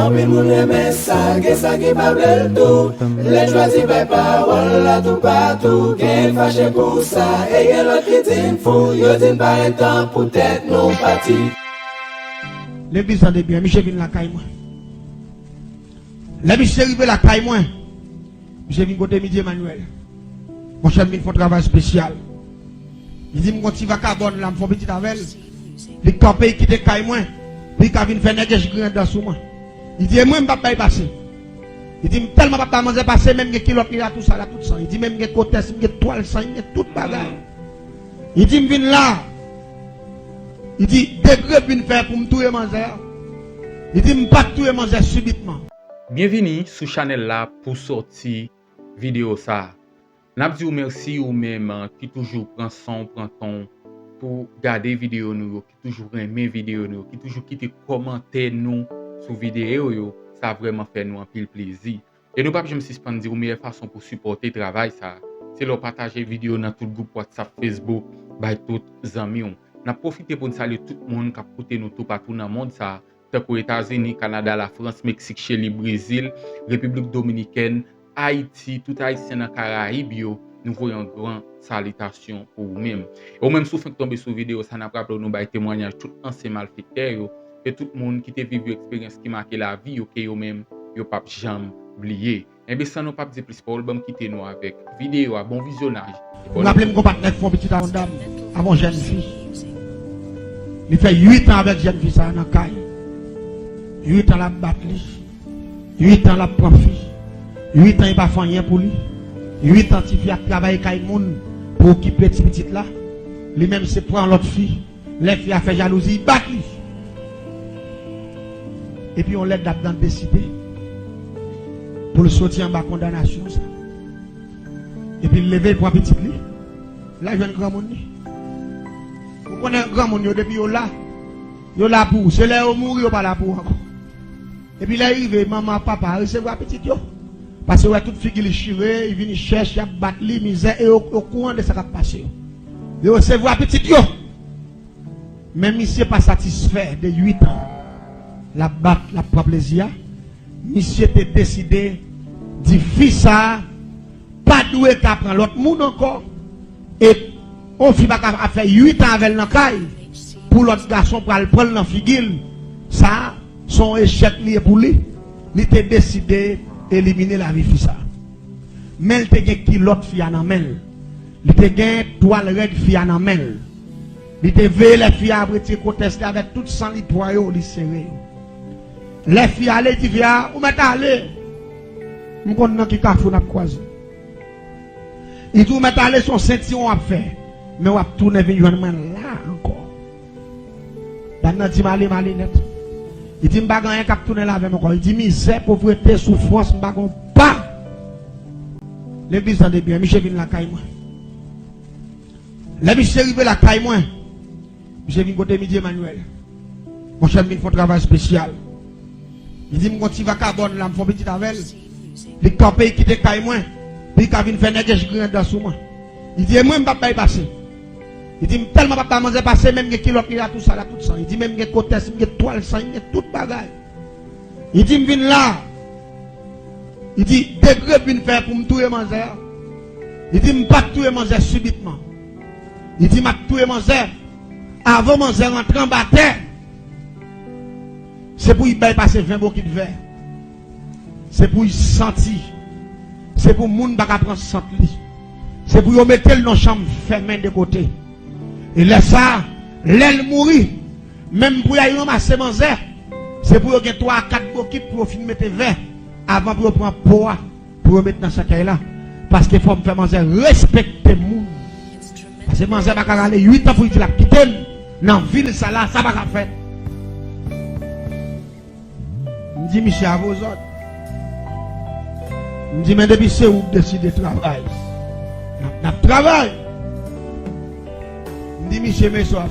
En pile moun reme sa, gen sa ki pa blel tout. Les choisi par parole là tout partout. Gen fâché pour ça, et gen l'autre qui din fou. Yo din pas un temps pour tête non parti. L'église en est bien, Michel vient la caille moi. La Michel arrive la caille moi. Michel vient côté midi Emmanuel. Mon cher vient faire un travail spécial. Il dit mon petit vagabond là, me fait petit avec. Les campés qui te caille moi. Puis quand vient faire nègre grand dans sous moi. Il dit moi m'pas pas passer. Il dit tellement pas manger passer même que kilo qui a tout ça là tout ça. Il dit même que côté que toile sang, tout bagarre. Il dit me vinn là. Il dit degré vinn faire pour me tuer manger. Il dit me pas tuer manger subitement. Bienvenue sur channel là pour sortir vidéo ça. N'a dit merci ou même qui toujours prend son prend ton pour garder vidéo nous, qui toujours aimer vidéo nous, qui toujours quitte commenter nous sur vidéo yo, ça vraiment fait nous un pile plaisir. Et nous pas je me suspendre dire meilleure façon pour supporter le travail ça, c'est leur partager vidéo dans tout groupe WhatsApp, Facebook, by tout amis. N'a profiter pour saluer tout le monde qui a écouté nous tout partout dans le monde ça, tant qu'aux États-Unis, Canada, la France, Mexique, Chili, Brésil, République Dominicaine, Haïti, tout haïtien dans Caraïbes, nous voyons une grande salutation pour vous-même. Et même si vous faites tomber sur vidéo, ça n'a pas rappelé nous témoignage tout ancien malfaiteur et tout le monde qui a vécu une expérience qui marque la vie, que vous même vous pas jamais oublié. Et bien ça nous pas dire plus pour le quitter nous avec vidéo à bon visionnage. Vous rappelez mon partenaire font petite dame avant jeune fille. Il fait 8 ans avec jeune fille ça dans caille. 8 ans la battre lui. 8 ans la prend fille. 8 ans il pas fait rien pour lui. 8 ans il fait travailler caille monde pour occuper cette petite là. Lui-même c'est prend l'autre fille. Les filles a fait jalousie, il bat lui. Et puis on l'aide là-dedans décider pour le sortir en bas condamnation ça. Et puis il lever pour un petit lit. Là je un grand monde. Vous connaissez un grand monde depuis là. Yo là pour, c'est là où mourir pas là pour encore. Et puis là arrive maman papa recevoir petit yo. Parce que ouais toute fille qui chiré, il vient chercher à battre li misère et au courant de ça qui a passé. Il recevoir petit yo. Même monsieur pas satisfait de 8 ans. La battre la propre plaisir. Monsieur était décidé dit fils ça pas doué qu'à prendre l'autre monde encore et on fit pas à faire 8 ans avec dans caille pour l'autre garçon pour aller prendre dans figure ça son échec lié pour lui il était décidé éliminer la vie fils ça mais il te qui l'autre fille en main il te gain toile règle fille en main il te veille les filles après tu contester avec toute sang li toyo li serré les filles allaient dit viens ou m'est allé me connais qui cafou n'a croisé il dit m'est allé son ceinturon a fait mais on va tourner venir joindre là encore dans dit malé net il dit m'pa gagner cap tourner là avec encore il dit misère pauvreté souffrance m'pa gon pas l'église en est bien Michel vient la caille moi la Michel arrive la caille moi Michel vient côté midi Emmanuel mon cher vient faire un travail spécial. Il dit mon petit vagabond là me fait petit avec les campés qui te caille moi puis quand vient faire nègre grand dans sous moi. Il dit moi m'pas pas passer. Il dit tellement pas manger passer même que kilo qui a tout ça là tout ça. Il dit même que côté que toile sang tout bagarre. Il dit me vinn là. Il dit degré vinn faire pour me tuer manger. Il dit me pas tuer manger subitement. Il dit m'a tuer manger avant manger rentrer en bataille. C'est pour y passer 20 bouquets de verre. C'est pour y sentir. C'est pour moun baka prendre sentir. C'est pour y mettre le dans chambre fermée de côté. Et là ça, l'aile mourir. Même pour y ramasser manger. C'est pour y avoir 3 à 4 bouquets pour finir mettre verre avant pour prendre poids pour mettre dans ce caille là. Parce qu'il faut me faire manger respecter moun. Parce que manger baka aller 8 ans pour y la quitter dans ville ça là, ça baka faire. Je dis, Michel, à vos autres. Je dis, mais depuis c'est où vous décidez de travailler. N'a travail. Je dis, Michel, mes soifs.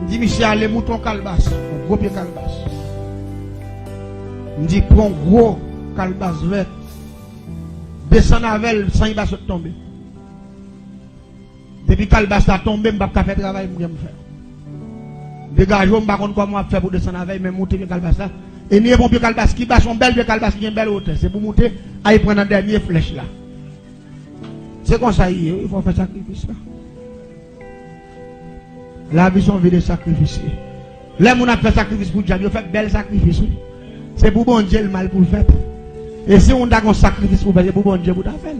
Je dis, Michel, allez, mouton calebasse. Un gros pied calebasse. Je dis, prends gros calebasse vert. Descends avec elle sans y va se tomber. Depuis calebasse a tombé, je ne vais pas faire travail, je vais faire. Dégagez, par contre, comment faire pour descendre avec, mais monter le calbas là. Et n'y a pas de calbas qui bat son bel calbas qui est une belle hauteur. C'est pour monter, à y prendre la dernière flèche là. C'est comme ça, il faut faire sacrifice là. La vie sont vie de sacrifice. Là, on a fait sacrifice pour Dieu, on fait bel sacrifice. C'est pour bon Dieu le mal pour le faire. Et si on a un sacrifice pour faire, c'est pour bon Dieu pour le faire.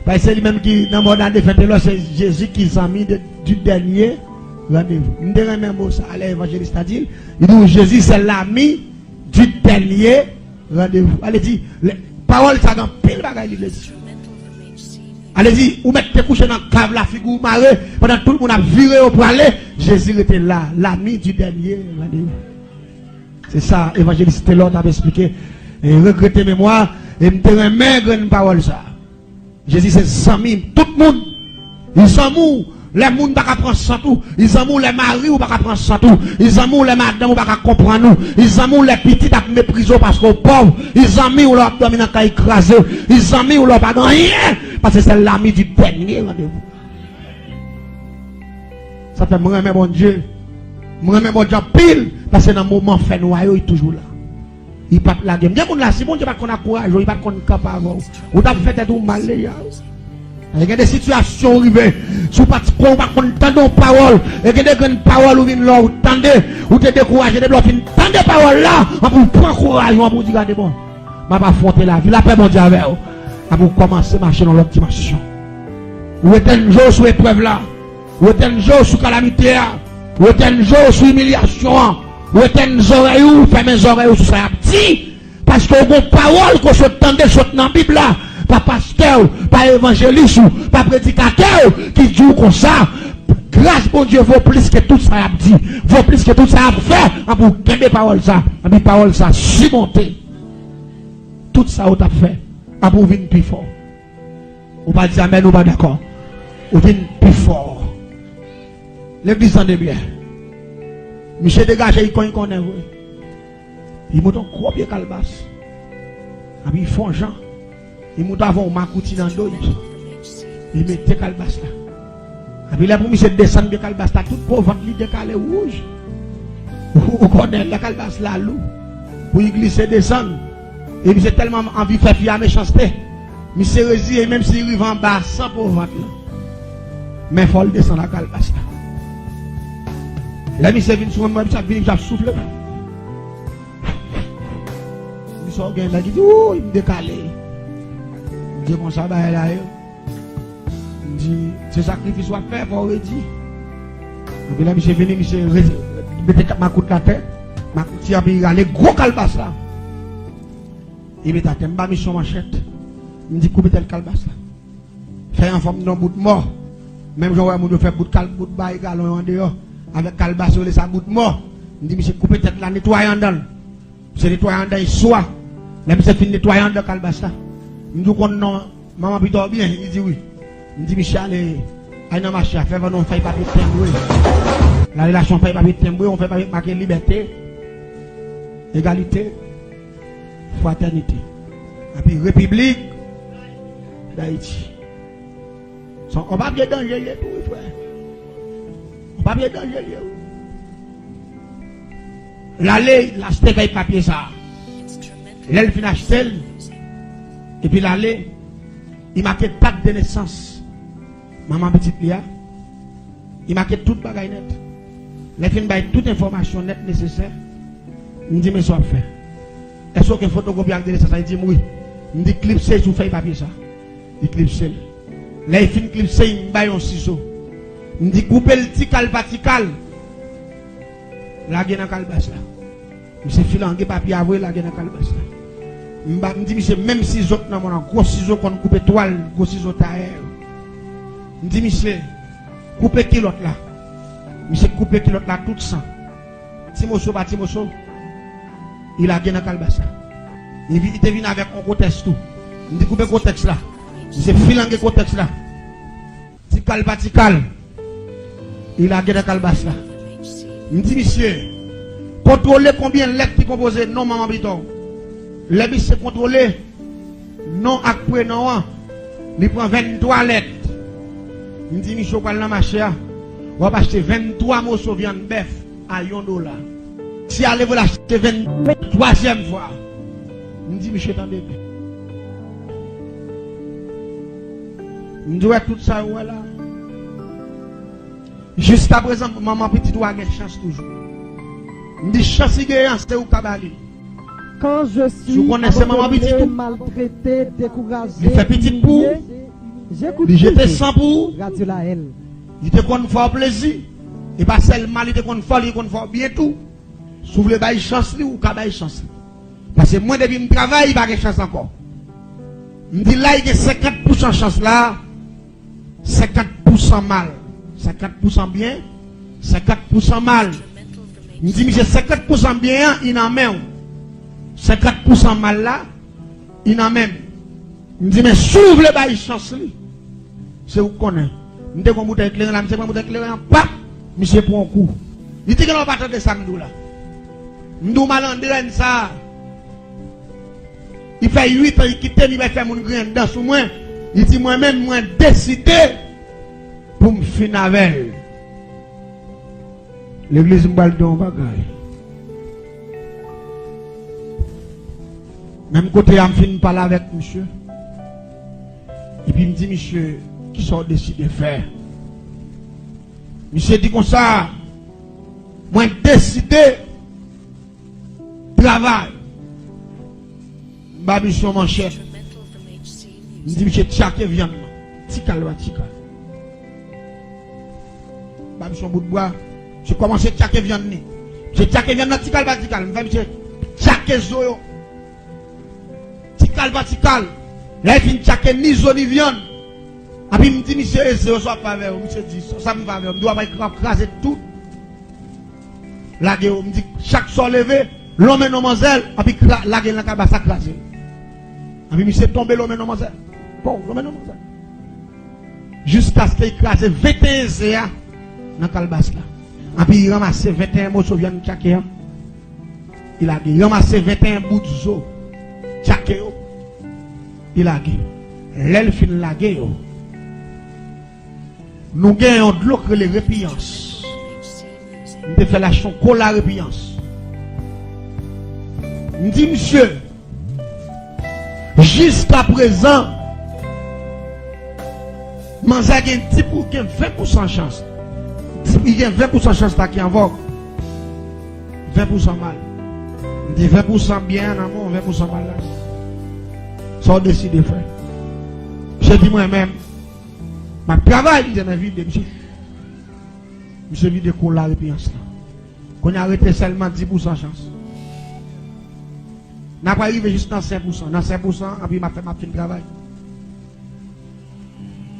Parce que c'est lui-même qui, dans le monde de fête, c'est Jésus qui s'est mis du dernier rendez-vous. Nous devons même ça à l'évangéliste a dit, il dit Jésus c'est l'ami du dernier rendez-vous. Allez-y, les paroles ça dans pile bagaille l'église. Allez-y, ou mettez couché dans la cave la figure marée pendant tout le monde a viré au pour aller, Jésus était là, l'ami du dernier rendez-vous. C'est ça, évangéliste l'autre avait expliqué. Et regrettez mémoire, et me remettre une parole ça. Jésus c'est sans mime, tout le monde, ils sont mous. Les gens ne peuvent pas prendre sans tout. Ils aiment les maris ou pas prendre sans tout. Ils aiment les madames ou pas comprendre nous. Ils aiment les petits à mépriser parce qu'on pauvre. Ils aiment ou leur abdomen à écraser. Ils aiment ou leur pas rien. Parce que c'est l'ami du dernier rendez-vous. Ça fait moi bon Dieu. Moi bon Dieu pile. Parce que dans le moment fait noyau, il est toujours là. Il pas la game. Bien qu'on là, si bon Dieu pas qu'on a courage, il pas qu'on capable. Ou t'as fait tout mal là. Il y a des situations arrivées, sous pas qu'on va entendre parole, il y a des grandes paroles où viennent là, ou tendez, ou te décourager, de blocs, tendez paroles là, on peut prendre courage, on peut dire, regardez bon, on va affronter la vie, la paix mondiale avec vous, on peut commencer à marcher dans l'autre dimension. Ou est un jour sous épreuve là, ou est un jour sous calamité là, ou est un jour sous humiliation, ou est un oreille ou fermez les oreilles sous ça petit, parce que vos paroles qu'on se tendait dans la Bible là, pas pasteur, pas évangéliste, pas prédicateur qui dit comme ça. Grâce bon Dieu vaut plus que tout ça a dit, vaut plus que tout ça a fait. Pour qu'aimer parole ça, mes paroles ça surmonter. Tout ça on a fait. Pour venir plus fort. On va dire amen ou pas d'accord. On vient plus fort. L'église en est bien. Monsieur dégagé il connaît. Il monte un gros pied calebasse. Ils font Jean. Il m'a avant ma couti dans le dos. Il mettait calebasse là. Et puis là, pour monsieur descendre de calebasse là, tout pauvre ventre décalé rouge. Vous connaissez la calebasse là, loup. Pour y glisser, descendre. Et puis c'est tellement envie de faire fier à méchanceté. Monsieur résiste, même s'il arrive en bas, sans pauvre ventre là. Mais il faut le descendre la calebasse là. Là, monsieur vient sur moi, il vient souffle. Il sort là, il dit, oh, il me décalé. Dieu comme ça, là, il dit, c'est sacrifice à faire, pour redire. Et puis là, monsieur venu, monsieur, mettez ma coupe la tête, ma coupe, il y a les gros calbas là. Il met ta tête, je mission manchette. Il me dit, coupez tel calbas là. Faire en forme d'un bout de mort. Même j'aurais voulu faire bout de bail, en dehors, avec calbas, sur les bout de mort. Il me dit, monsieur, coupez tête là, nettoyez en dedans. Monsieur, nettoyez en dedans, il soit. Là, monsieur, fin nettoyant de calbas là. Je dis qu'on non, maman plutôt bien, il dit oui. Je dis Michel, allez dans ma chère, fais non faire papier timbré. La relation fait papier timbré, on fait papier marqué liberté, égalité, fraternité. Et puis République d'Haïti. On va bien danger tout, frère. On va bien danger. L'aller, l'acheter avec papier ça. L'aile fin acheter. Et puis l'aller, il marquait date de naissance. Maman petite Lia. Il marquait toute bagaille net. Les films baillent toute information nette nécessaire. Il me dit, mais ça va faire. Est-ce que photocopie de naissance? Il dit, oui. Il me dit, clipser sous feuille papier ça. Il clipser. Là, il finit clipser, il me baille un ciseau. Il me dit, couper le petit calpatical. La gueule dans calbas là. Monsieur filant papier avoué, la gueule dans calbas là. Je dis, monsieur, même si je n'ai pas gros ciseaux qu'on coupe toile, gros ciseaux taillés. Je dis, monsieur, coupez kilote là. Monsieur, coupez kilote là, tout sang. Timoso, pas Timoso. Il a gagné dans calbas là. Il te vient avec un contexte tout. Je dis, coupez le contexte là. Monsieur, filant le contexte là. Tical, patical. Il a gagné dans calbas là. Je dis, monsieur, contrôlez combien de lettres qui composent non, maman biton. Les bis se contrôler, non après non, il prend 23 lettres. Il me dit, Michel, dans ma chère, on va acheter 23 morceaux de viande bœuf à $1. Si allez vous l'acheter 23e fois, je dis, monsieur, attendez. Je dis, tout ça, voilà. Jusqu'à présent, maman petite doit avoir chance toujours. Je dis, chance, c'est où Kabali. Quand je suis maltraité, découragé, il fait petit pour, j'étais sans pour, Radio La L. il te qu'on fait plaisir, et pas seulement il te qu'on fait, il qu'on fait bien tout. Si vous voulez bailler chance ou bailler chance. Parce que moi depuis je travaille, il n'y a pas de chance encore. Je dis là, il y a 50% de chance là, 50% mal. 50% bien, 50% mal. Je dis, mais j'ai 50% bien, il en met. 50% mal là, il en même. Je dis, mais s'ouvre le bail chance, c'est où qu'on est. Je dis, qu'on bouteille éclairée là, je dis, qu'on bouteille éclairée en pap, monsieur pour un coup. Il dit, qu'on va pas de samedi là. Je dis, malandrine ça. Il fait 8 ans, il quitte, il va faire mon grain dans sous moi. Il dit, moi-même, moi, décidé pour me finir avec. L'église me parle de un bagage. Même côté, je finis parler avec monsieur. Et puis il me dit, monsieur, qui sont décidé de faire? Monsieur dit comme ça, moi décidé de travailler. Je suis mon chef. Il me dit, monsieur, tchake viande. Tikal va tikal. Je suis un bout de bois. Je commence à tchake viande. Je tchake viande, tikal va tikal. Je vais tchake zoyo. Tikal va tikal. Là, il finit tchake ni zo ni viande. Et puis il me dit, monsieur, c'est ça pas avec vous. Monsieur dit, ça me va avec vous. Je dois pas écraser tout. Là, il me dit, chaque soir levé, l'homme et mademoiselle, et puis là, il a pas s'écraser. Et puis monsieur tombé l'homme et mademoiselle. Bon, l'homme et mademoiselle. Jusqu'à ce qu'il écrase 21 CA dans le calbas là. Et puis il ramasse 21 morceaux de viande tchake. Il a dit, il ramasse 21 bouts de zo. Tchake. Il a dit, l'elfe il a dit, nous gagnons de l'eau que les répiances. Nous faisons la chanson pour la répiance. Nous dit, monsieur, jusqu'à présent, Manza a 20% de chance. Il y a 20% de chance qui est en vogue. 20% mal. Il dit 20% bien en amour, 20% mal là. Ça a décidé de faire. Je dis moi-même, ma travail dans la vie de monsieur. Monsieur vit de cours la répiance là. Qu'on a arrêté seulement 10% de chance. N'a pas arrivé juste dans 5%. Dans 5%, et puis m'a fait ma fin de travail.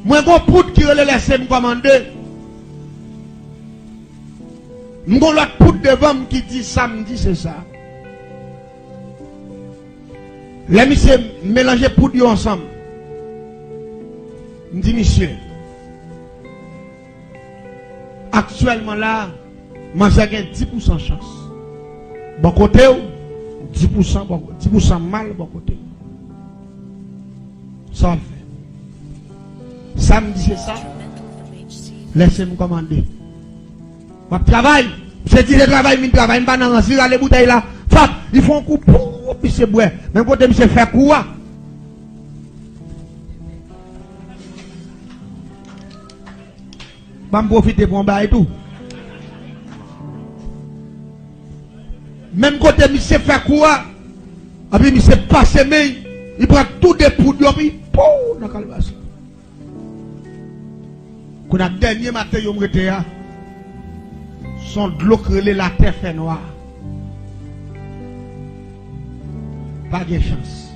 Moi, j'ai un poudre qui relève laisser me commander. J'ai l'autre poudre devant qui dit samedi, c'est ça. Les messieurs mélanger poudre ensemble. Je dis, monsieur, actuellement là, moi j'ai 10% de chance. Bon côté, 10% mal, bon côté. Ça fait. Samedi, c'est ça. Laissez-moi commander. Je travaille. Je dis le travail, je travaille. Je ne vais pas les bouteilles là. Ils font un coup pour puis c'est boire. Même quand je fais quoi? Je vais profiter pour un bail et tout. Même quand je fais quoi? Et puis je passe mais il prend tout des poudres et puis pou dans la calebasse. Quand le dernier matin, il me dit, son de l'eau crélée, la terre fait noire. Pas de chance.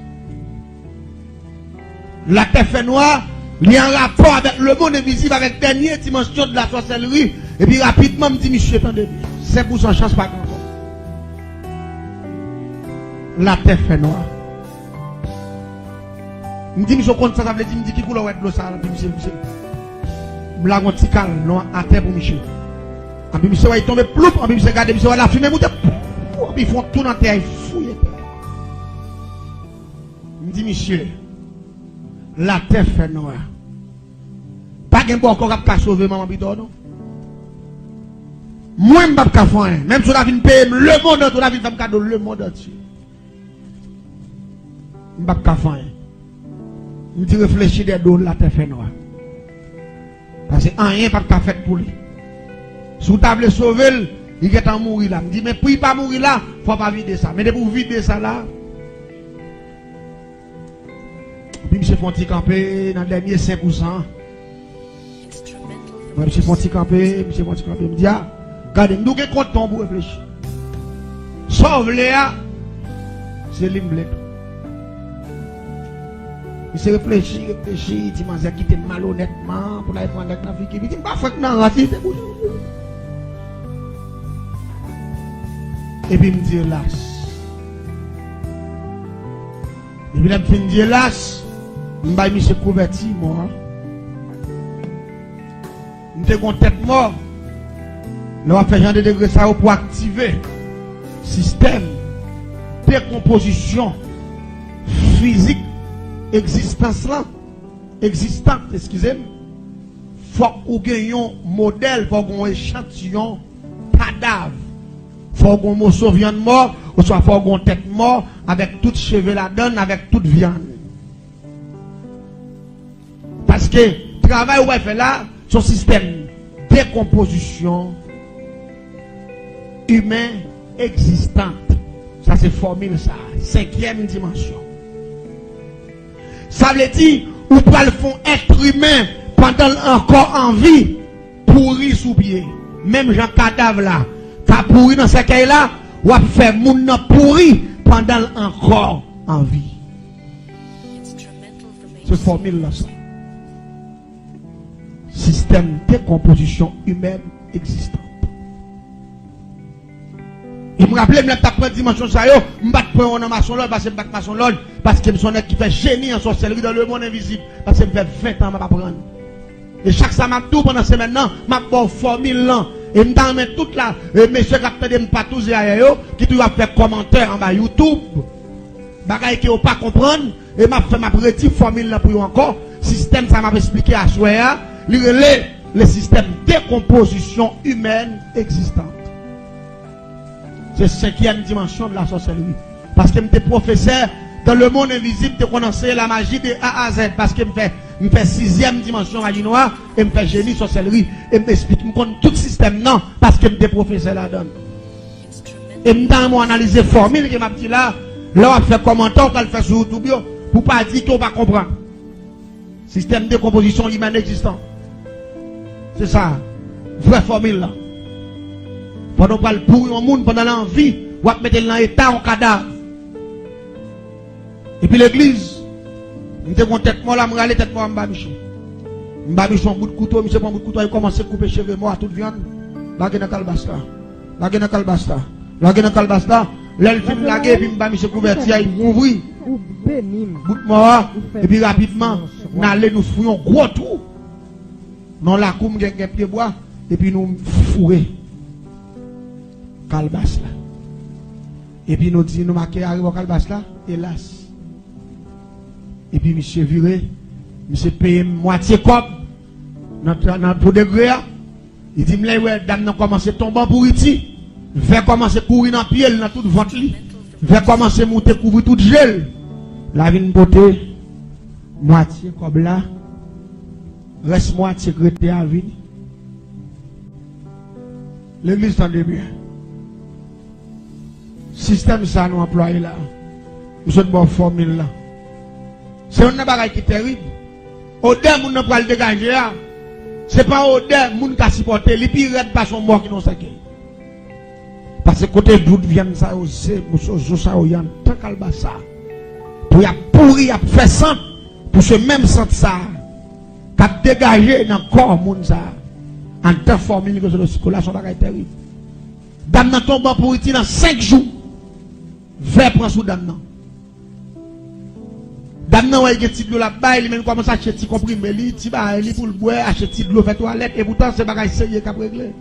La terre fait noire, il y a un rapport avec le monde invisible, avec la dernière dimension de la sorcellerie. Et puis rapidement, me dit, monsieur, attendez, 5% de chance, pas grand. La terre fait noire. Je me dit, monsieur, compte ça, ça veut dire, me dit, qui couleur de l'eau, ça, monsieur. Blague un petit calme, non, à terre pour monsieur. Et puis monsieur, il tombe ploup, et puis monsieur, regarde, monsieur, la fumée, et puis ils font tout dans la terre, ils fouillent. Je me dis, monsieur, la terre fait noir. Pas de bon encore à sauver maman Bidon, non? Moi, je ne peux pas faire. Même si on a vu payer le monde entier, on a vu faire cadeau le monde entier. Je ne peux pas faire. Je dis réfléchir des dos la terre fait noire. Parce que rien pas de fait pour lui. Si vous avez sauvé, il est en mourir là. Je dis, mais pour ne pas mourir là, il ne faut pas vider ça. Mais pour vider ça là, puis M. Fonti campé dans le dernier 5%. M. Fonti campé, me dit, ah, regardez, nous avons compte pour réfléchir. Sauve-les, c'est l'imblé. Il se réfléchit, il dit, mais il quitte malhonnêtement pour aller prendre la fille. Il dit, pas fait que non, et puis il me dit, hélas. Et puis il me dit, hélas. Je me suis converti, moi. Je suis tête mort. Nous avons fait genre de degré ça pour activer le système de décomposition physique existante, excusez-moi. Il faut qu'on ait un modèle, il faut qu'on ait un échantillon cadavre. Il faut qu'on ait un morceau de viande mort, ou soit il faut qu'on ait une tête mort avec toute cheveux la donne, avec toute viande. Parce que le travail où elle fait là, son système de décomposition humain existante. Ça c'est formule ça. 5e dimension. Ça veut dire, ou pas le fond être humain pendant encore en vie, pourri sous pied. Même Jean cadavre là, qui a pourri dans ce cas là, ou a fait moun pourri pendant encore en vie. C'est formule là ça. Système de décomposition humaine existante. Et je me rappelle, je prends dimension ça, je ne vais pas prendre maçon l'ordre parce que je ne maçon l'ordre parce que je suis qui fait génie en sorcellerie dans le monde invisible parce que je fait 20 ans, je ne vais pas prendre. Et chaque fois, je tout pendant ce maintenant, je vais faire formule là. Et je vais toute la, messieurs qui ne pas tous qui doivent faire commentaire en bas YouTube. Bagaille qui ne pas comprendre. Et je vais faire ma petite formule là pour eux encore. Système, ça m'a expliqué à Soya. Le système de décomposition humaine existante. C'est 5e dimension de la sorcellerie. Parce que je suis professeur dans le monde invisible, je connais la magie de A à Z. Parce que je fais 6e dimension magie noire et je fais génie sorcellerie. Et je m'explique, je connais tout le système non, parce que je suis professeur là-dedans. Et je analyser la formule que m'a dit là, on fait commentaire, on fait sur YouTube, pour pas dire qu'on va comprendre. Système de décomposition humaine existant. C'est ça. Vraie formule là. Pendant qu'on pour un monde, pendant l'envie, on va mettre dans l'état en cadavre. Et puis l'église, je suis tête moi là, je suis tête moi en bas, Michel. Je suis un bout de couteau, je prend un bout de couteau, il commence à couper cheveux moi à toute viande. Bagé dans Calbasta. Bagé dans Calbasta. Bagé dans Calbasta. Là, il filme la guerre, puis je suis converti, il m'ouvre. Bout de moi, et puis rapidement, nous allons nous fouiller un gros trou. Dans la coum, il y a un pied bois, et puis nous fourrer. Calbas là. Et puis nous disons, nous marquons arrive au Calbas là, hélas. Et puis monsieur viré, monsieur paye moitié cop, notre degré. Il dit, ouais, dame, nous commence à tomber pour iti. Va commencer à courir dans le pied, dans tout ventre. Va commencer à monter, couvrir tout gel. La vie beauté, moitié comme là, reste moitié crété à vie. L'église tendez bien. Système ça nous employé là. Nous sommes bonne formule là. C'est un bagage qui est terrible. Odeur, nous ne pouvons pas le dégager. Ce n'est pas odeur, nous qui supporter. Les pires pas son mort qui nous sait. Parce que côté doute vient ça aussi, ça y a tant qu'alba ça. Pour y a pourri, y a fait sang, pour ce même sang ça, qu'a dégagé dans le corps monde ça. En tant formule que c'est le son bagage terrible. Dame nan tombe pour ici dans 5 jours. Vers prendre sous dame nan. Dame nan ouais petit de l'eau là-bas, il même commence à acheter petit comprimé li, ti ba li pour le boire, acheter de l'eau fait toilette et pourtant c'est bagage sérieux qu'a régler.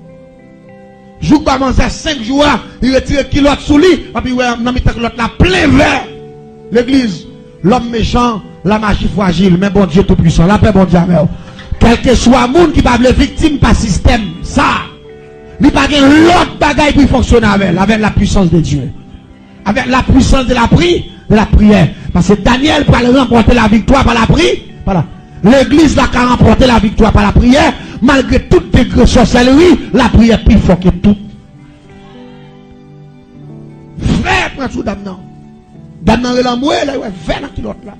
Jour pas manger 5 jours, il retire kilo sous lui, et puis ouais, nan mi tak l'autre là plein vert. L'église, l'homme méchant, la machine fragile, mais bon Dieu tout puissant, la paix bon Dieu. Quel que soit le monde qui va être victime par système, ça. Il n'y a pas l'autre bagaille pour fonctionner avec la puissance de Dieu. Avec la puissance de la prière. Parce que Daniel peut remporter la victoire par la prière. Voilà. L'église n'a qu'à remporter la victoire par la prière. Malgré toute degré sorcellerie, la prière plus fort que tout. Frère, prends sous dame non. Dame non, il a moué, là, il a 20 kilotes là.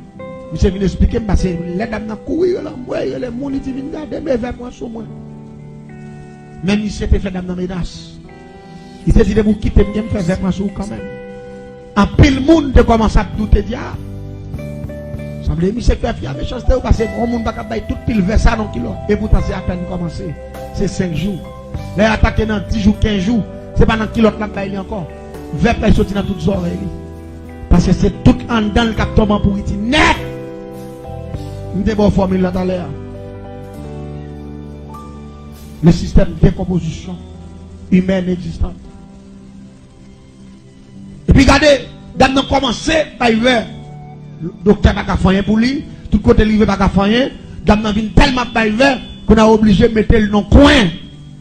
Monsieur vient expliquer, parce que les dames non courir, il a moué, les gens qui viennent garder, mais 20 points sur moi. Même si c'était fait dame non menace. Il s'est dit de vous quitter, je vais faire 20 points sur quand même. En pile monde de commencer à douter diable. Semble monsieur fait fier méchanceté parce que on monde pas capable tout pile vers ça non kilo. Et pourtant c'est à peine commencé. C'est 5 jours. Les attaquer dans 10 jours, 15 jours, c'est pas dans kilo là bail encore. Vers pas sorti dans toutes les oreilles. Parce que c'est tout en dans le cap tombant pour être net. Une bonne formule là dans l'air. Le système de décomposition humaine existante. Et puis regardez, dame n'a commencé par hiver. Le docteur n'a pas fait pour lui, tout côté livré n'a pas fait, dame n'a venu tellement par hiver qu'on a obligé de mettre le nom coin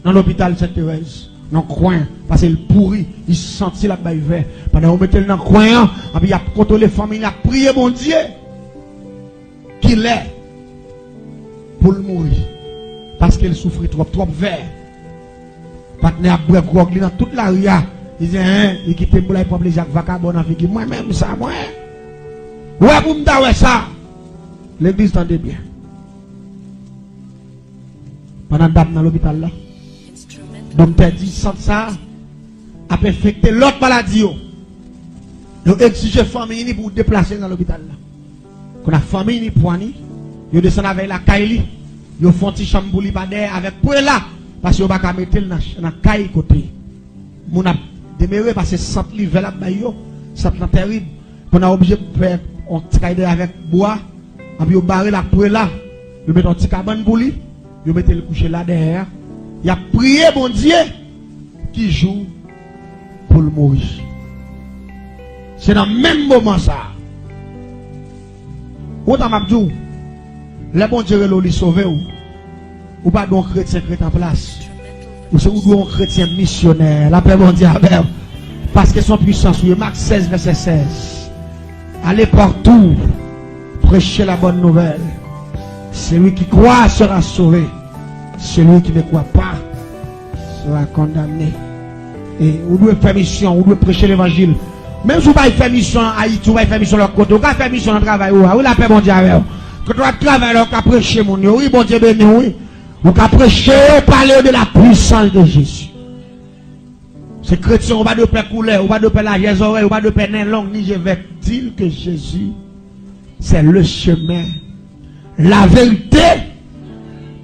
dans l'hôpital Sainte-Thérèse. Dans le coin, parce qu'il pourri, il se sentit là par hiver. Pendant qu'on mettait le nom coin, et puis il a contrôlé les familles, il a prié mon Dieu qu'il est pour le mourir. Parce qu'il souffrait trop vert. Partenaire à bref grog dans toute la rue. Il dit, il quitte le boulot pour Jacques Vacabon avec moi-même, ça, moi. Ouais, pour me dire ça. L'église tendait bien. Pendant dame dans l'hôpital là. Docteur dit, sans ça, a affecté l'autre maladie. Il exige famille pour déplacer dans l'hôpital là. Quand la famille ni poignée, il descend avec la caille, il font une chambre pour lui avec pour là. Parce qu'il n'y a pas mettre dans la caille côté. Mon a demeuré parce que ça livre là bayo, ça est terrible. On a obligé de faire un petit caille avec bois, et puis on barre la pour là, on met un petit cabane pour lui, on met le coucher là derrière. Il a prié mon Dieu qui joue pour le mourir. C'est dans le même moment ça. Où dans Mabdou, le bon Dieu lui sauver ou pas donc chrétien en place. Ou c'est un chrétien missionnaire, la paix mondiale, parce que son puissance, oui, Marc 16, verset 16. Allez partout, prêcher la bonne nouvelle. Celui qui croit sera sauvé. Celui qui ne croit pas sera condamné. Et vous devez faire mission, vous devez prêcher l'évangile. Même si vous ne faire mission en Haïti, vous ne faire mission de l'autre côté, vous ne faire mission en travail, vous la paix mondiale. Quand vous travaillez, vous pouvez prêcher mon Dieu, oui, bon Dieu béni, oui. Vous pouvez prêcher, parler de la puissance de Jésus. Ces chrétiens, on va de paix couler, on va de paix la oreille, on va de paix langue, ni je vais dire que Jésus, c'est le chemin, la vérité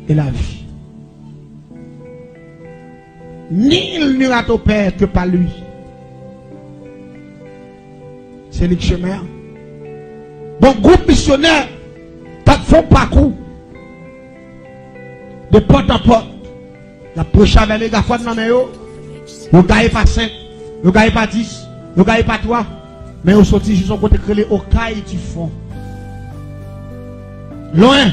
et la vie. Nul n'ira au Père que par lui. C'est le chemin. Donc, groupe missionnaire, t'as fait parcours. De porte en porte. La prochaine avec les gars, vous gagnez pas 5, vous gagnez pas 10, vous gagnez pas 3. Mais vous sortez juste en côté créé au caille du fond. Loin.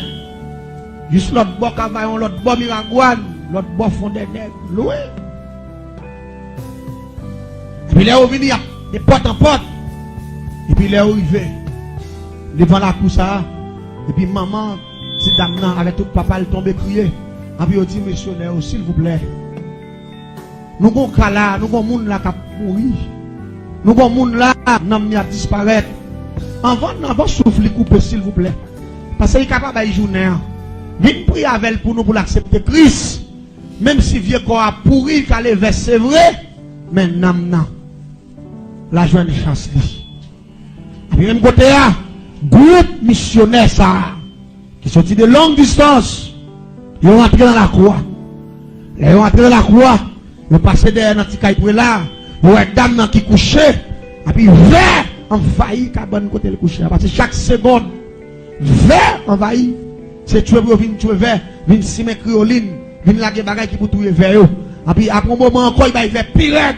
Juste l'autre bord cavaillon, l'autre bord miragouane, l'autre bord fond des nègres. Loin. Et puis là, vous venez de porte en porte. Et puis là, vous arrivez devant la cour ça. Et puis maman, si dame avec tout papa, elle tombe crier. Et puis, on dit, missionnaire, s'il vous plaît. Nous avons cas là, nous avons monde là qui a mouru. Nous avons monde là qui a disparaître. Avant souffle couper, s'il vous plaît. Parce qu'il est capable de journée. Viens prier avec elle pour nous pour l'accepter Christ. Même si vieux corps a pourri, qu'elle est c'est vrai. Mais non. La jeune chance. Et puis même côté là, groupe missionnaire ça, qui sorti de longue distance. Ils ont entré dans la croix. Ils ont entré dans la croix. Ils ont passé derrière dans le petit là. Ils ont une dame qui couchait. Et puis, vert envahi, cabane côté le coucher. Parce que chaque seconde, vert envahi. C'est tuer pour venir tuer vert. Venir simer crioline. Venir la bagaille qui pour tuer vert. Et puis, après un moment encore, il va y faire pire.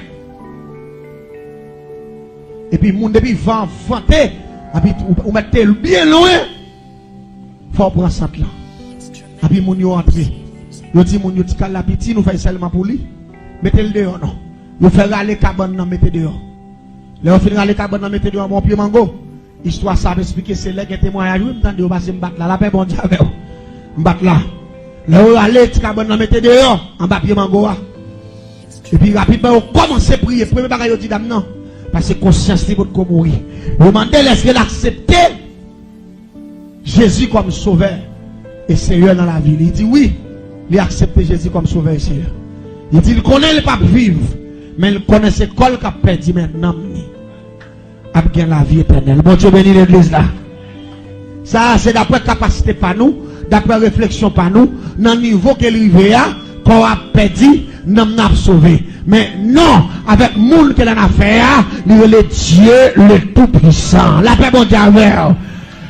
Et puis, monde depuis vent, vanté. Et puis, vous mettez bien loin. Il faut prendre ça là. Et puis, moun yo entré. Yo dit moun yo ti kal la piti, nous faisons seulement pour lui. mettez le dehors, non. Vous faites râler cabane, non, mettez dehors. Là, vous faites râler cabane, non, mettez dehors, mon pied mango. Histoire, ça m'explique, c'est là que témoignage, vous m'entendez, vous passez, m'battre là, la paix, bon Dieu, avec vous. M'battre là. Là, vous allez, cabane, non, mettez dehors, en bas, pied mango, et puis, rapidement, vous commencez à prier. Premier bagage, vous dites, dame, non. Parce que conscience, c'est votre mourir. Vous demandez, est-ce qu'elle accepte Jésus comme sauveur et Seigneur dans la vie? Il dit oui, il accepte Jésus comme sauveur et Seigneur. Il dit, il connaît le pape vivre, mais il connaît ce col qu'a perdu maintenant. A bien la vie éternelle. Bon Dieu bénit l'église là. Ça, c'est d'après capacité par nous, d'après réflexion par nous, dans le niveau qu'elle arrive à, qu'on a perdu, nous n'a sauvé. Mais non, avec le monde qu'elle en a fait, il est le Dieu le Tout-Puissant. La paix, bon Dieu, avec.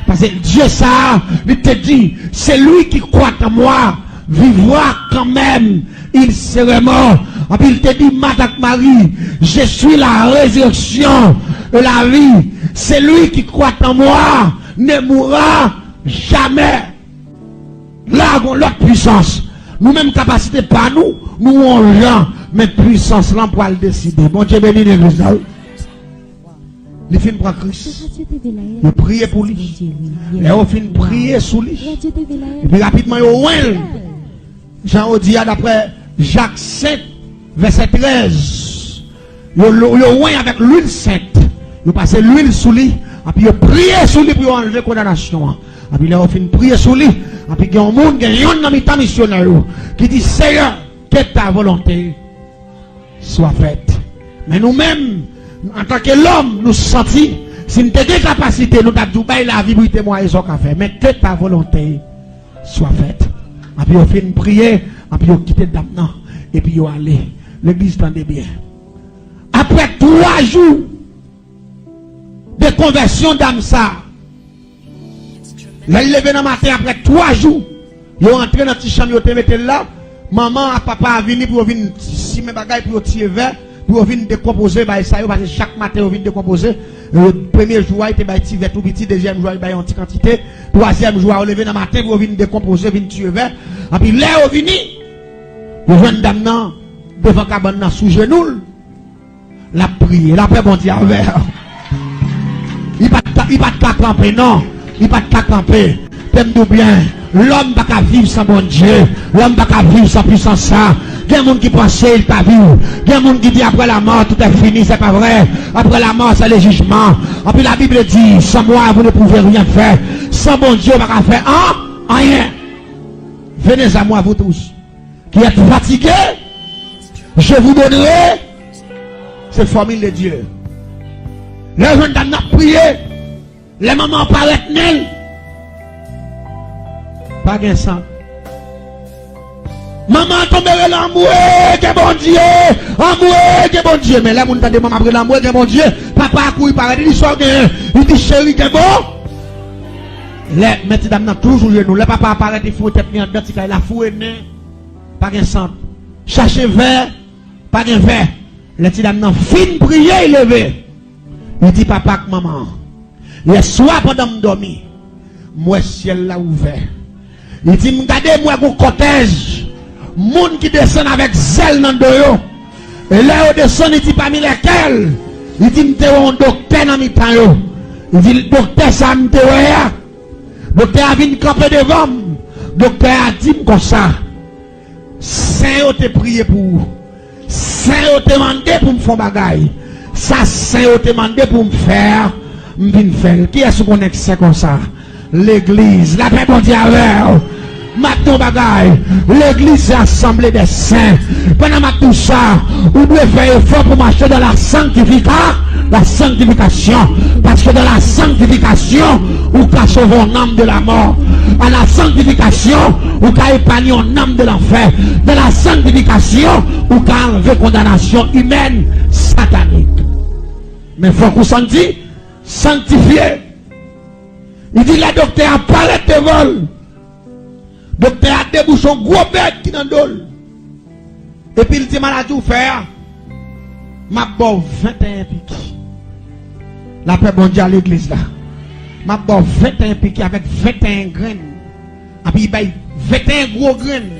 Parce que Dieu, ça, il te dit, c'est lui qui croit en moi, vivra quand même, il serait mort. Et puis il te dit, Madame Marie, je suis la résurrection de la vie. C'est lui qui croit en moi, ne mourra jamais. Là, on a l'autre puissance. Nous-mêmes, capacité pas nous, nous on l'a, mais puissance là pour le décider. Bon Dieu béni l'église là. Il finit pour Christ. Il prie pour lui. Et on finit prier sous lui. Et puis rapidement, il y a Jean dit d'après Jacques 7, verset 13. Il y a avec l'huile sainte. Il passe l'huile sous lui. Et puis il prie sous lui pour enlever la condamnation. Et puis il a fini prier sous lui. Et puis il y a un monde qui est dans mes missionnaire qui dit Seigneur, que ta volonté soit faite. Mais nous-mêmes, en tant que l'homme, nous sentons, si nous avons des capacités, nous avons dit la vie pour témoigner ce qu'on fait. Mais que ta volonté soit faite. Et puis on fait une prière, et puis on quitte maintenant, et puis on allait. L'église tendait bien. Après 3 jours de conversion d'âme ça, là il levé dans le matin, après 3 jours, ils ont entré dans la petite chambre, ils ont mis là, maman et papa a venu pour venir si mes bagages pour tirer vers, pour venir décomposer, parce que chaque matin ils viennent décomposer. Le premier jour, il était tout petit, deuxième jour, il était en petite quantité, troisième jour, il levé dans le matin pour venir décomposer, venir tuer vers. Et puis là, il venu, le jeune dame devant cabane sous genou, la prière, la paix bon Dieu avec. Il ne va pas camper, non. Il ne va pas camper. T'aimes-nous bien. L'homme ne va pas vivre sans bon Dieu. L'homme ne va pas vivre sans puissance. Il y a des gens qui pensent qu'il ne va pas vivre. Il y a des gens qui disent après la mort, tout est fini, c'est pas vrai. Après la mort, c'est le jugement. Et puis la Bible dit, sans moi, vous ne pouvez rien faire. Sans bon Dieu, vous ne pouvez pas faire rien. Venez à moi, vous tous, qui êtes fatigués. Je vous donnerai cette formule de Dieu. Les jeunes dames ont prié. Les mamans paraissent nelles. Pas de sang. Maman tomberait l'amour, que bon Dieu. Amour, que bon Dieu. Mais là, on entend maman après l'amour, que bon Dieu. Papa a couru par il sort il dit chérie, que bon. Les petites dames ont toujours nous. Le papa apparaît, il faut être mis en dedans, il a foué, pas de sang. Cherchez verre, pas de verre. Les petites dames ont fin prier, il levé. Il dit papa que maman. Les soirs pendant que je dormir, moi ciel l'a ouvert. Il dit regardez moi mon cortège, monde qui descend avec zèle dans le dos. Et là on descend, il dit parmi lesquels, il dit m'te un docteur dans mi temps. Il dit le docteur ça m'te ouais. Docteur a venu camper devant. Docteur a dit comme ça. Saint te prié pour. Saint te demandé pour me faire bagaille. Ça Saint te demandé pour me faire. Qui est-ce qu'on est comme ça? L'église, la paix bon Dieu avec. Maintenant bagaille, l'église est assemblée des saints. Pendant tout ça, vous devez faire effort pour marcher dans la sanctification. Parce que dans la sanctification, vous pouvez sauver un âme de la mort. À la sanctification, vous pouvez épargner un âme de l'enfer. Dans la sanctification, vous pouvez enlever condamnation humaine, satanique. Mais il faut qu'on s'en dise, sanctifié. Il dit la docteur apparaît de vol. Docteur a débouché un gros bête qui dans le. Et puis il dit maladie ou faire. Ma bon 21 piques. La paix bon Dieu à l'église là. Ma bon 21 piques avec 21 graines. Et puis il baille 21 gros graines.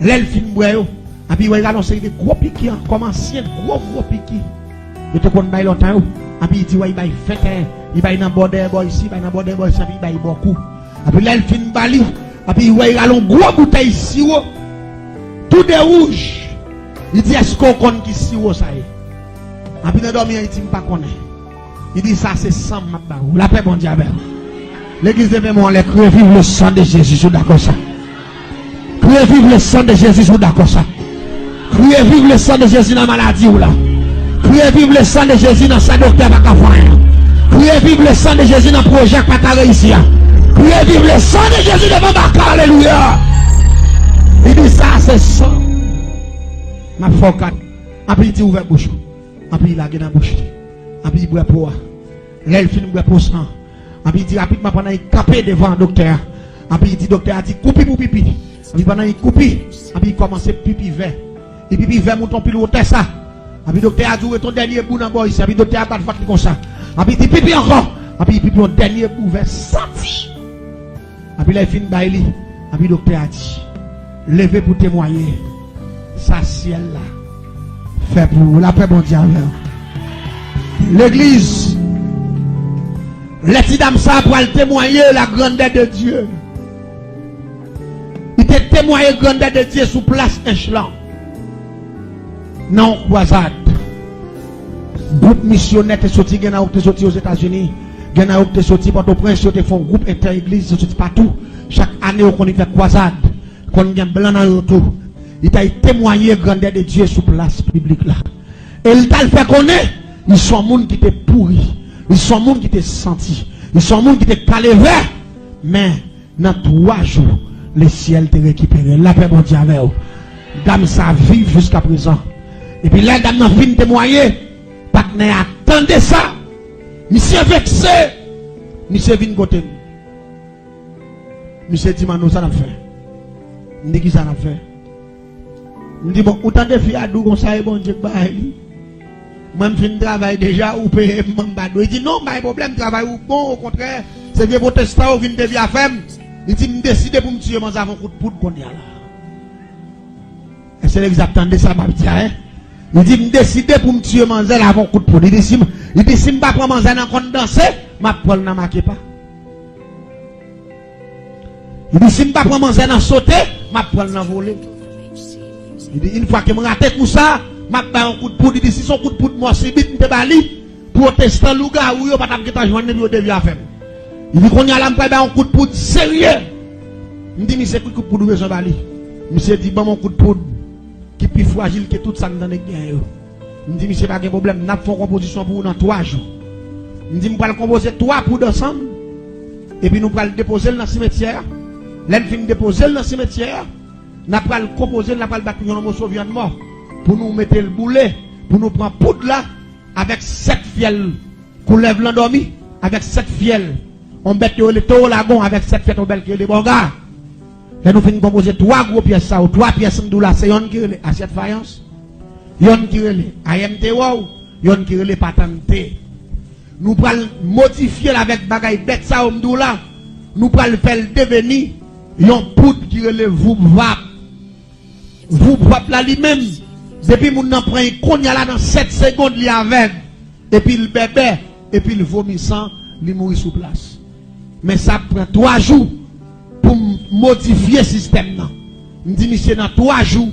L'elle fin boyo. Et puis, il a annoncé des gros piquets, comme ancien, gros piquets. Il te connaît longtemps. Et puis, il dit, il va faire, il va dans border boy ici, il va dans border boy ici, il va beaucoup. Et puis, là, il fait une bali. Et puis, il a un gros bouteille ici, tout de rouge. Il dit, est-ce qu'on connaît qui sirop ça est? Et puis, il dormi, il dit, pas connaît. Il dit, ça, c'est sang, ma barou. La paix, bon diable. L'église de mémoire, les crier vive le sang de Jésus, je suis d'accord ça. Crier vive le sang de Jésus, je suis d'accord ça. Crier vive le sang de Jésus dans la maladie ou là. Crier vive le sang de Jésus dans sa docteur pas qu'à faire. Crier vive le sang de Jésus dans le projet pas qu'à réussir. Crier vive le sang de Jésus devant Bakar, alléluia. Il dit ça, c'est sang. Ma focale. Après il dit ouvert bouche. Après il a gagné dans la bouche. Après il boit pour. Là il finit boire pour sang. Après il dit rapidement pendant il capé devant le docteur. Après il dit docteur a dit couper pour pipi. Après pendant il coupe. Après il commence pipi vert. Et pipi vert mouton pile au test ça. Après docteur a dit ton dernier bout dans bois ici. Après docteur a pas de faute comme ça. Après il dit pipi encore. Après il pipi au dernier bout vert senti. Après là il finit baili. Après docteur a dit levez pour témoigner. Ça ciel là. Fait pour la paix bon diable. L'église, les petites dames ça pour témoigner la grandeur de Dieu. Il te témoigné la grandeur de Dieu sous place échelon. Non, croisade. Groupe missionnaire est sorti, il y a sorti aux États-Unis. Il y a sorti Port-au-Prince, ils font groupe inter-église, sorti partout. Chaque année, on fait croisade. Quand il y a blanc dans le retour. Il t'a témoigné la grandeur de Dieu sous place publique là. Et il t'a fait connaître. Ils sont monde qui étaient pourris. Ils sont monde qui étaient sentis. Ils sont monde qui étaient calés vert. Mais dans 3 jours, le ciel t'est récupéré. La paix, mon Dieu, avec vous. Dame, ça vive jusqu'à présent. Et puis là, dame, n'a fini témoigner. Partenaire, attendez ça. Monsieur vexé. Monsieur vient côté. Monsieur dit, nous, ça l'a fait. Je dis, qui ça l'a fait? Je dis, bon, autant de filles à d'où comme ça, bon Dieu, bah, même fin de travail déjà, ou payer m'embadou. Il dit non, pas de problème, travail ou bon, au contraire, c'est vieux protestant ou vient de via femme. Il dit, me décide pour me tuer, mon avant coup de poudre qu'on y a là. Et c'est exactement ça, ma petite, hein. Il dit, me décide pour me tuer, mon avant coup de poudre. Il dit, si je ne pas prendre mon zèle en compte danser, ma poêle n'a marqué pas. Il dit, si je ne pas prendre mon zèle en sauter, ma poêle n'a volé. Il dit, une fois que je me rate pour ça, ma ba un coup de poudre, il dit si son coup de poudre moi c'est vite me bali protestant louga ou yo pas ta joindre yo devient faire. Il dit qu'on y a là me un coup de poudre sérieux. Il dit mais c'est coup de poudre besoin bali. Monsieur dit bon mon coup de poudre qui plus fragile que tout ça dans les gain yo. Il dit monsieur pas de problème, n'a fait composition pour dans 3 jours. Il dit me pas composer 3 poudres ensemble et puis nous pas le déposer dans le cimetière. L'en fin déposer dans le cimetière, n'a pas le composer, n'a pas le battre un morceau viande mort. Pour nous mettre le boulet, pour nous prendre poudre là, avec 7 fiels, qu'on lève l'endormi, avec 7 fiels, on bête le taureau lagon, avec 7 fiels, on bête les bons gars. Là, nous finissons composer 3 gros pièces, ça, ou 3 pièces là, c'est yon qui relève, assiette faïence, yon qui relève, AMT wow, yon qui relève patente. Nous prenons modifier avec bagaille bête ça, on là, nous prenons faire devenir, yon poudre qui relève vous vap. Vous vap là lui-même. Depuis mon n'en prend qu'on y a là dans 7 secondes, il est avec. Et puis le bébé, et puis le vomissant, il mourit sous place. Mais ça prend 3 jours pour modifier le système. Je dis, monsieur, dans 3 jours,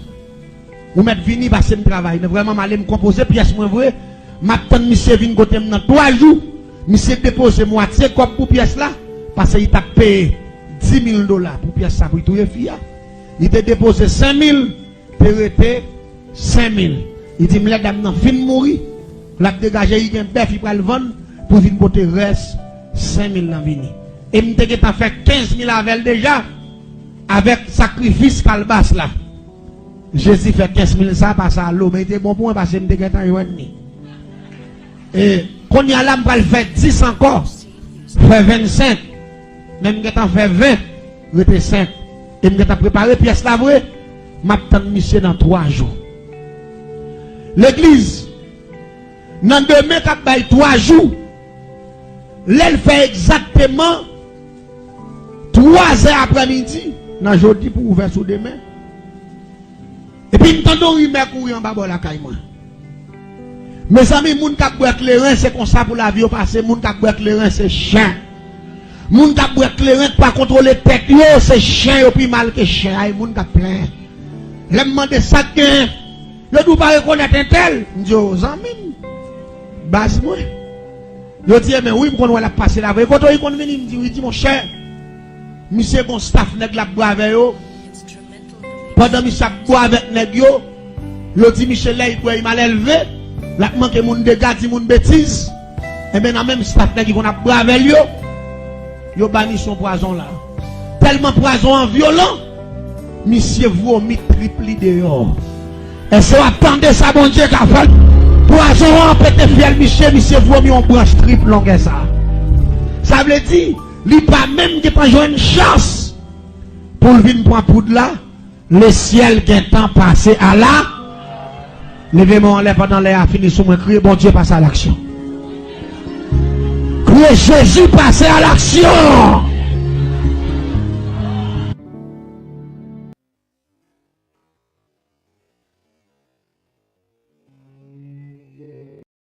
vous mettez vini passer le travail. Vraiment, je vais me composer pièce moins vrai. Maintenant, monsieur vient côté dans 3 jours. Monsieur dépose moitié comme pour pièce là. Parce qu'il t'a payé $10,000 pour pièce ça pour tout les filles. Il t'a déposé 5,000 pour arrêter 5,000. Il dit, mais la dame n'a fin de mourir. La dégagé, il y a un bœuf, il va le vendre pour venir porter reste 5,000 dans vini. Et m'te a fait 15,000 avec déjà, avec sacrifice calbas là. Jésus fait 15,000 ça, passe à l'eau, mais il était bon pour moi parce que m'te a eu. Et quand il y a là, m'pa le faire 10 encore, fait 25. Même m'te fait 20, rete 5. Et m'te a préparé pièce là, vrai, m'attend monsieur dans 3 jours. L'église, dans demain, quand il y a 3 jours, elle fait exactement 3 heures après-midi, dans jeudi pour ouvrir sous demain. Et puis, m'tendons rumeur courir en bas de la caille moi. Mes amis, moun k'ap boire les reins, c'est comme ça pour la vie au passé. Moun k'ap boire les reins, c'est chien. Moun k'ap boire les reins, pas contrôler tête, yo, c'est chien, yo, puis mal que chien. Ay, moun k'ap plein. Le demande ça que, yo, d'où pas reconnaître un tel. M'djo, amis, base moi. Yo dit, mais oui, m'konn la passer la veille. Quand on y konn veni, m'di, oui, dit, mon cher. Monsieur, bon staff, nèg la boire avec yo. Pendant monsieur boire avec nèg yo, yo dit, Michel, là, il m'a élevé. La manque moun dégâts, di moun bêtise. Et bien, dans même staff qui qu'on a bravé lui, yo banni son poison là. Tellement poison en violent, monsieur vomit triple dehors. Et si vous attendez ça, bon Dieu, qu'a fait, poison en pété fiel, monsieur vomit en branche triple longue ça. Ça veut dire, il pas même qui pas une chance pour venir prendre poudre là, le ciel qui est temps passé à la. Levez-moi en l'air pendant l'air, fini sous moi, criez, bon Dieu, passe à l'action. Criez, Jésus, passe à l'action.